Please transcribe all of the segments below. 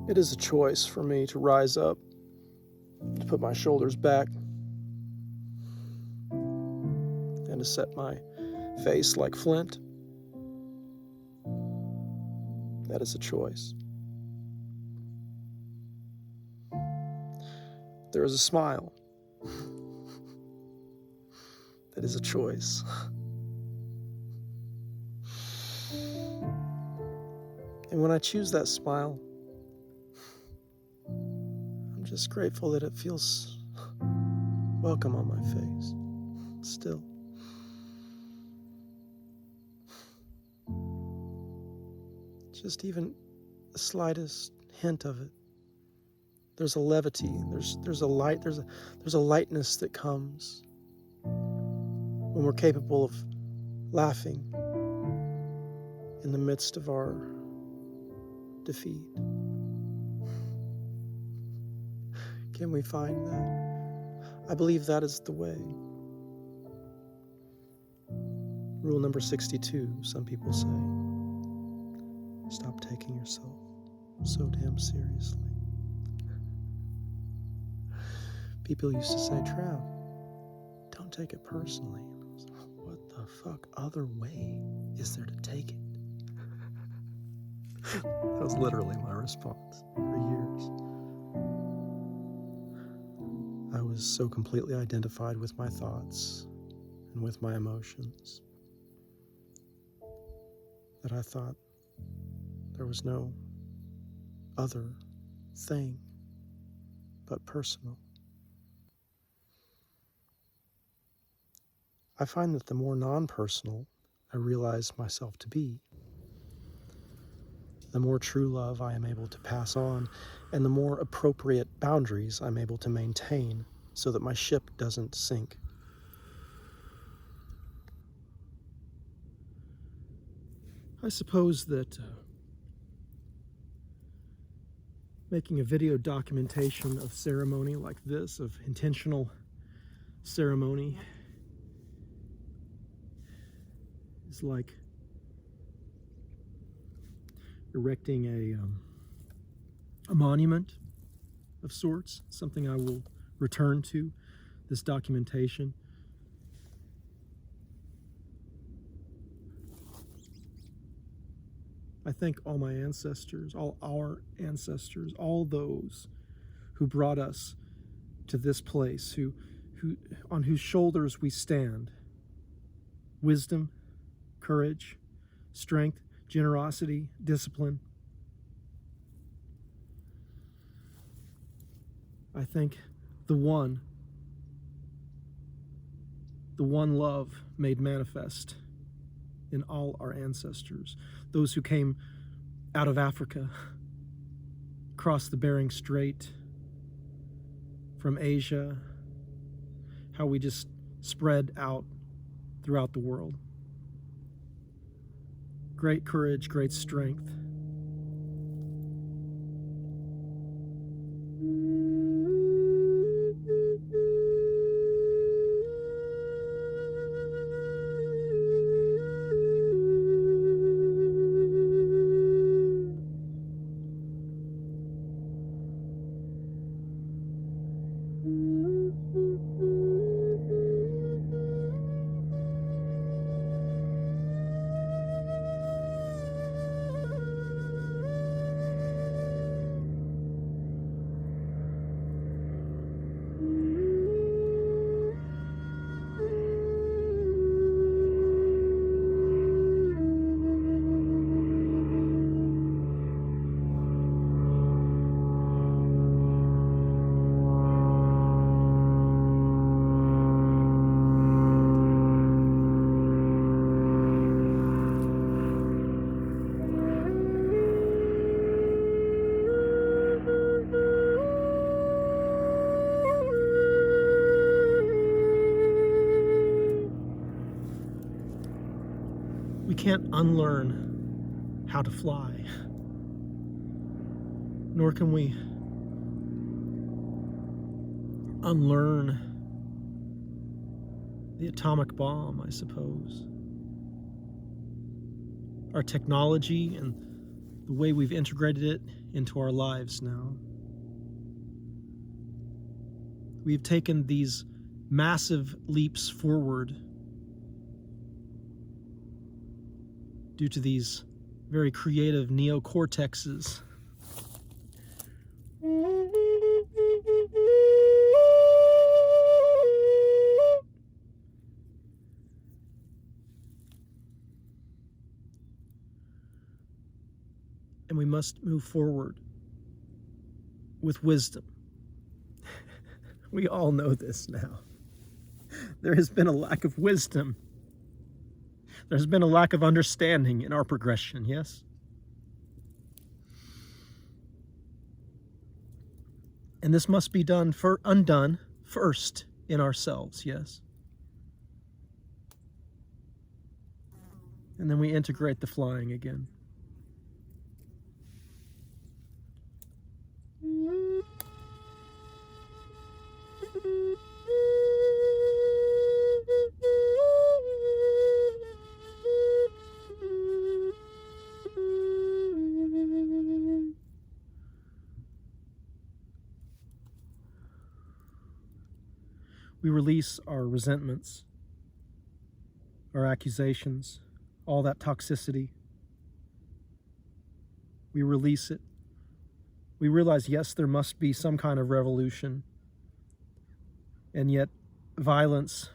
It is a choice for me to rise up, to put my shoulders back, and to set my face like flint. That is a choice. There is a smile. That is a choice. And when I choose that smile, I'm just grateful that it feels welcome on my face still. Just even the slightest hint of it. There's a levity, there's a light, there's a lightness that comes when we're capable of laughing in the midst of our defeat. Can we find that? I believe that is the way. Rule number 62, some people say, stop taking yourself so damn seriously. People used to say, Trav, don't take it personally. And I was like, what the fuck other way is there to take it? That was literally my response for years. I was so completely identified with my thoughts and with my emotions that I thought there was no other thing but personal. I find that the more non-personal I realize myself to be, the more true love I am able to pass on, and the more appropriate boundaries I'm able to maintain so that my ship doesn't sink. I suppose that making a video documentation of ceremony like this, of intentional ceremony, is like erecting a monument of sorts, something I will return to, this documentation. I thank all my ancestors, all our ancestors, all those who brought us to this place, who on whose shoulders we stand. Wisdom, courage, strength, generosity, discipline. I thank the one love made manifest in all our ancestors, those who came out of Africa, across the Bering Strait, from Asia, how we just spread out throughout the world. Great courage, great strength. We can't unlearn how to fly, nor can we unlearn the atomic bomb, I suppose. Our technology and the way we've integrated it into our lives now. We've taken these massive leaps forward due to these very creative neocortexes. And we must move forward with wisdom. We all know this now. There has been a lack of wisdom. There's been a lack of understanding in our progression, yes? And this must be undone first in ourselves, yes? And then we integrate the flying again. We release our resentments, our accusations, all that toxicity. We release it. We realize, yes, there must be some kind of revolution, and yet violence,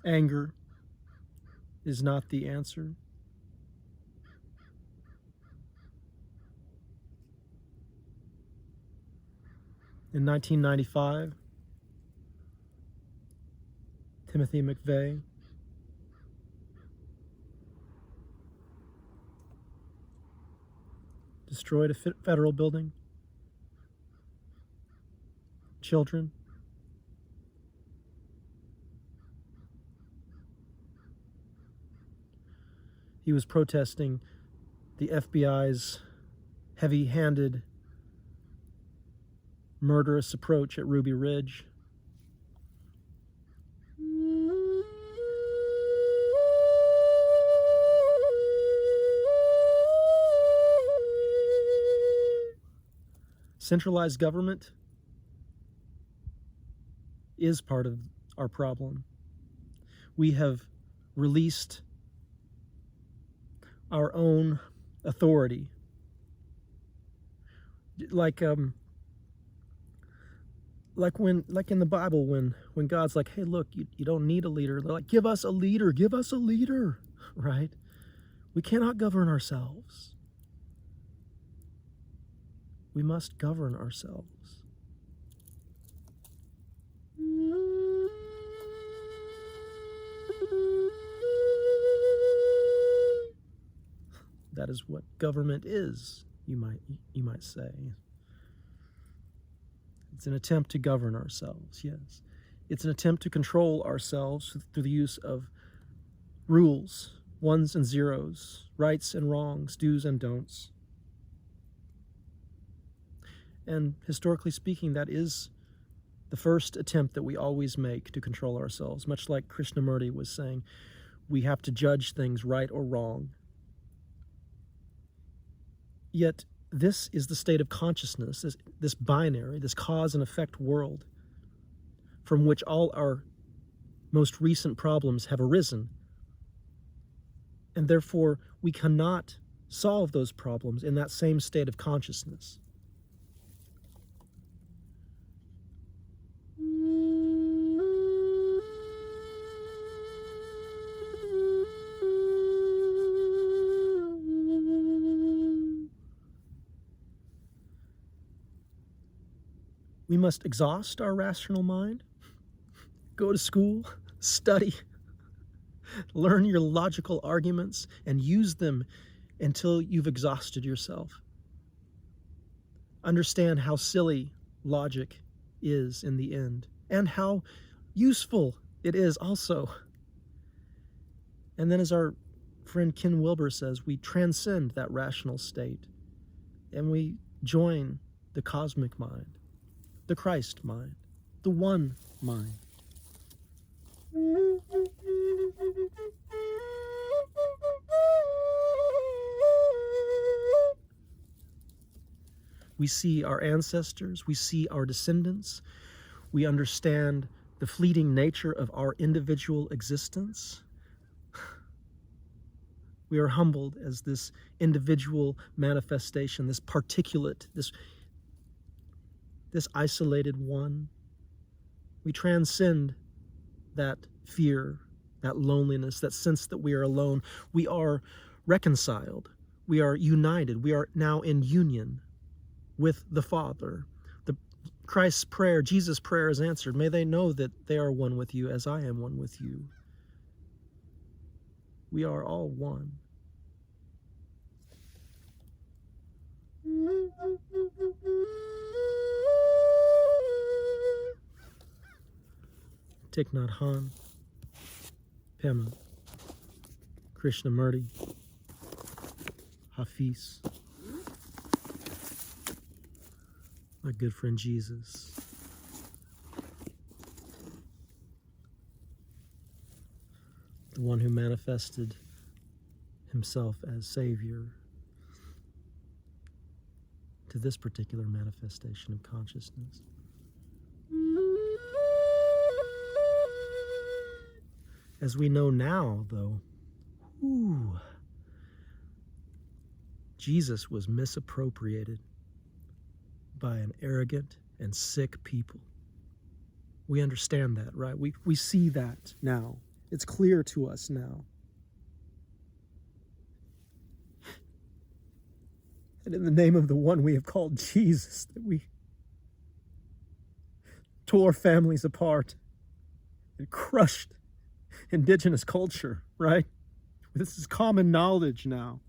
anger is not the answer. In 1995, Timothy McVeigh destroyed a federal building, children. He was protesting the FBI's heavy-handed, murderous approach at Ruby Ridge. Centralized government is part of our problem. We have released our own authority. Like in the Bible when God's like, hey, look, you don't need a leader. They're like, give us a leader, right? We cannot govern ourselves. We must govern ourselves. That is what government is, you might say. It's an attempt to govern ourselves, yes. It's an attempt to control ourselves through the use of rules, ones and zeros, rights and wrongs, do's and don'ts. And historically speaking, that is the first attempt that we always make to control ourselves. Much like Krishnamurti was saying, we have to judge things right or wrong. Yet, this is the state of consciousness, this binary, this cause and effect world from which all our most recent problems have arisen. And therefore, we cannot solve those problems in that same state of consciousness. We must exhaust our rational mind, go to school, study, learn your logical arguments, and use them until you've exhausted yourself. Understand how silly logic is in the end, and how useful it is also. And then, as our friend Ken Wilber says, we transcend that rational state, and we join the cosmic mind, the Christ mind, the one mind. We see our ancestors, we see our descendants, we understand the fleeting nature of our individual existence. We are humbled as this individual manifestation, this particulate, this isolated one. We transcend that fear, that loneliness, that sense that we are alone. We are reconciled. We are united. We are now in union with the Father. Christ's prayer, Jesus' prayer is answered. May they know that they are one with you as I am one with you. We are all one. Thich Nhat Hanh, Pema, Krishnamurti, Hafiz, my good friend Jesus. The one who manifested himself as Savior to this particular manifestation of consciousness. As we know now, though, Jesus was misappropriated by an arrogant and sick people. We understand that, right? We see that now. It's clear to us now. And in the name of the one we have called Jesus, that we tore families apart and crushed indigenous culture, right? This is common knowledge now.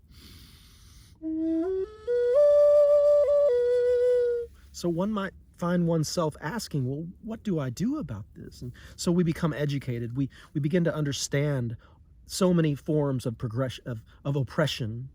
So one might find oneself asking, well, what do I do about this? And so we become educated. We begin to understand so many forms of progression, of oppression